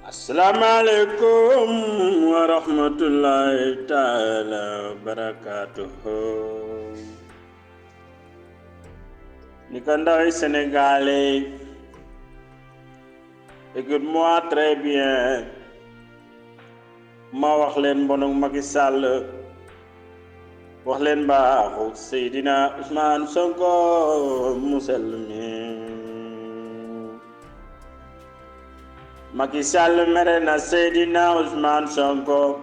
Assalamualaikum warahmatullahi taala wabarakatuh. Ni kandaw Sénégalais, écoute-moi très bien. Ma wax leen mbonuk Macky Sall, wax leen baaxu Seydina Ousmane Sonko musal mi. Macky Sall mere na Seydina Ousmane Sonko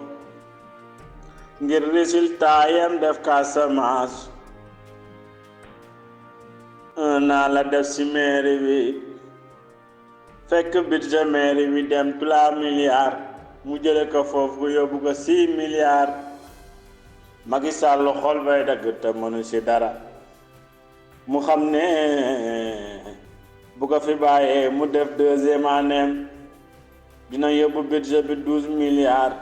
ngir résultat yam def Casamance. Un an la def ci mairie bi fekk budget mairie bi dem 3 milliards mu jële ko foofu yóbbu ko 6 milliards. Macky Sall xol bay dagg te mënu ci dara mu xam ne bu ko fi bàyyee mu def deuxième année dina yóbbu budget bi 12 milliards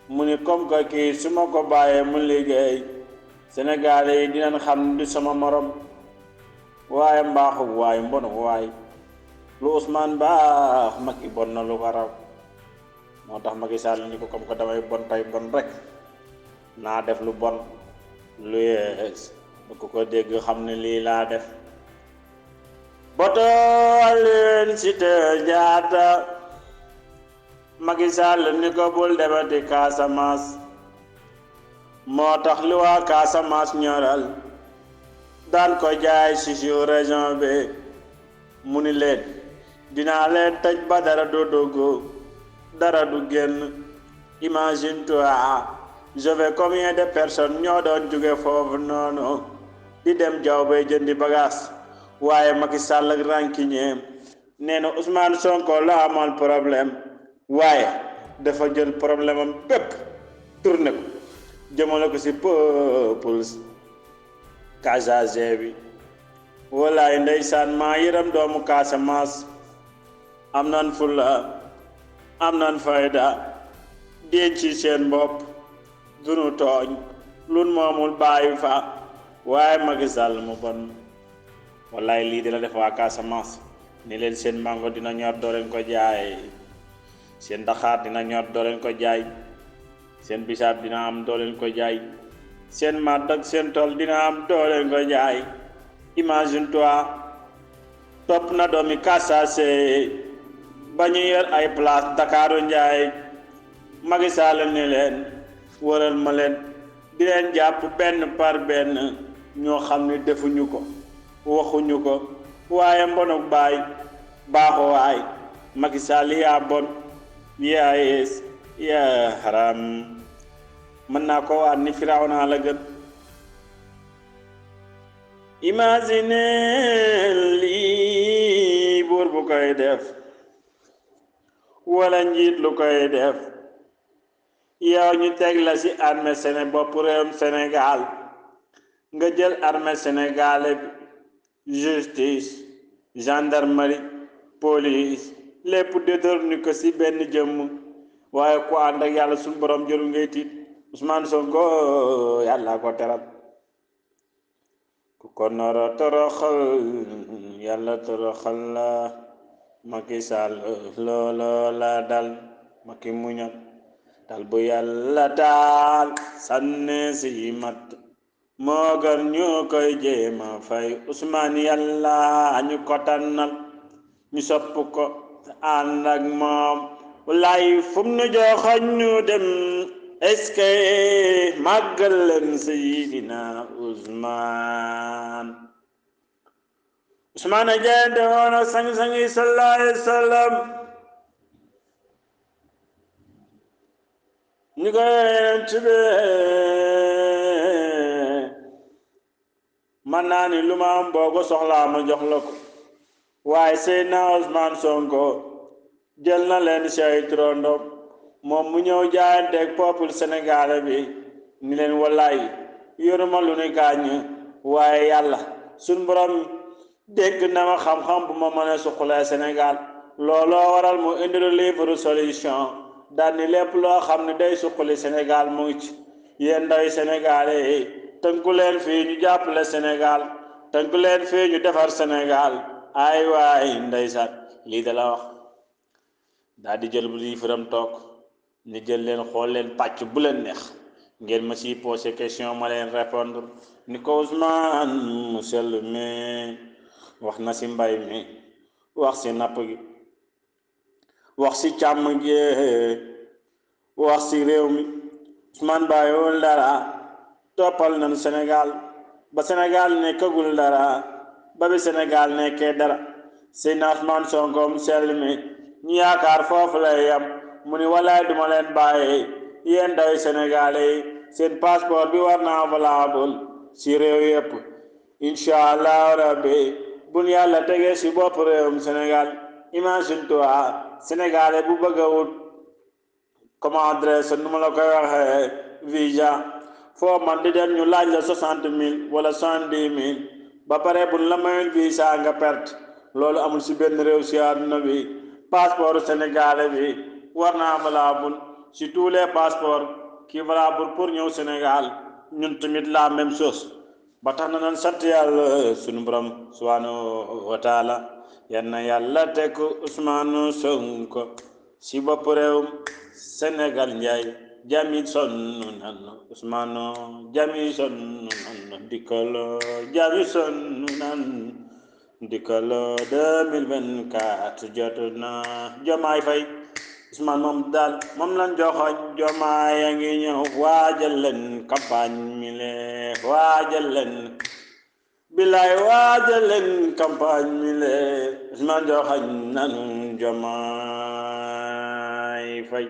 mu ni comme que kii su ma ko bàyyee mu liggéey Sénégalais yi dinañ xam du sama morom. waaye mbaaxu waay mbonu waay lu Ousmane baax Macky bon na lu ko raw moo tax Macky Sall ni ko comme que damay bon tey bon rek naa def lu bon lu yees bu ko dégg xam ne lii laa def. botoleen Cité Ndiatta Macky Sall ni ko bul demati Casamance moo tax li waa Casamance ñoral daan ko jaay ci suñu région bi mu ni leen dinaa leen tëj ba dara du dugg dara du génn. Imagine toi, je vais combien de personnes ñoo doon jóge foofu noonu di dem jaw bay jëndi bagage waaye Macky Sall ak rankiñeem nee na Ousmane Sonko la amal problème waaye dafa jël problème am bépp tourné ko jëmale ko ci peuple Casamance bi. walaay ndeysaan maa yërëm doomu Casamance am nan fulla am nan fayda denc ci seen bopp dunu tooñ lun moomul bàyyi fa waaye Macky Sall mu bon. walaay lii di la def waa Casamance ni leen seen mango dina ñor doo leen ko jaay, seen daxaar dina ñor doo leen ko jaay, seen bisaab dina am doo leen ko jaay, seen màdd ak seen tool dina am doo leen ko jaay. Imagine toi, topp na doomi Casamance ba ñu yor ay place Dakaru Njaay. Macky Sall ne leen waral ma leen di leen jàpp benn par benn ñoo xam ne defuñu ko waxuñu ko waaye mbonuk baay baaxu waay Macky Sall yaa bon yaa yees yaa haram mën naa ko waat ni Firawna la gën. Imagine lii buur bu koy def wala njiit lu koy def yow ñu teg la ci armée bopp réewum Sénégal nga jël armée sénégalaise justice gendarmerie police lépp détourné ko ci benn jëmm waaye ku ànd ak yàlla suñu borom jëru ngay tiit. Ousmane Sonko yàlla ko teral ku ko nara toroxal yàlla toroxal la. Macky Sall looloo la dal Macky muñal dal bu yàlla taal sànne si mat moo gën ñu koy jéema fay. Ousmane yàlla ñu ko tànnal ñu sopp ko ànd ak moom wallaay fu mu nu joxoñ ñu dem. est-ce que màggal leen Seydina Ousmane a jende woon ak sang-sangi sallallahu alayhi wa sallam ñu ko yonent bi man naa ni lu ma am boo ko soxlaa ma jox la ko waaye Seydina Ousmane Sonko jël na leen say turandoo moom mu ñëw jaayanteeg peuple sénégalais bi ni leen wallaay yoruma lu ni gaañ waaye yàlla suñ borom dégg na ma xam-xam bu ma mën a suqalee Sénégal looloo waral mu indi livre solution daal ni lépp loo xam ne day suqali Sénégal mu ngi ci. yéen ndawi sénégalais yi tënku leen fii ñu jàppale Sénégal tënku leen fii ñu defar Sénégal ay waay ndeysaan lii da la wax daal di jël bu liifaram toog ni jël leen xool leen pàcc bu leen neex ngeen ma siy posé question ma leen répondre ni ko Ousmane mu sell mi wax na si mbay mi wax si napp gi wax si càmm gi wax si réew mi Ousmane bàyyiwul dara toppal nañu Sénégal ba Sénégal nekkagul dara ba bi Sénégal nekkee dara Seydina Ousmane Sonko mu sell mi ñu yaakaar foofu lay yam mu ni walaay duma leen bàyyi yéen ndawi Sénégal yi seen passeport bi war naa valable si réew yëpp incha allah rabbi bun yàlla tegee si bopp réewum Sénégal imagine toi Sénégalais bu bëgg a wut comment adresse nu ma la koy waxee visa foo man di dem ñu laaj la 60,000 wala 70,000 ba pare buñ la mayul visa nga perte loolu amul si benn réew si àdduna bi passeport sénégalais bi war naa valable si tous les passeports qui valable pour ñëw Sénégal ñun tamit la même chose ba tax na nan sant yàlla sunu borom subhanahu wa taala yal na yàlla teg Ousmane Sonko si bopp réewum Sénégal njaay jami sonn nan Ousmane jami sonn nan dikkalo jami sonn nan dikkalo 2024 jot na Jomaay Fay Ousmane moom daal moom lan joxoñ Jomaay a ngi ñëw waajal leen campagne mi le waajal leen bilaay waajal leen campagne mi le Ousmane joxoñ nanu Jomaay Fay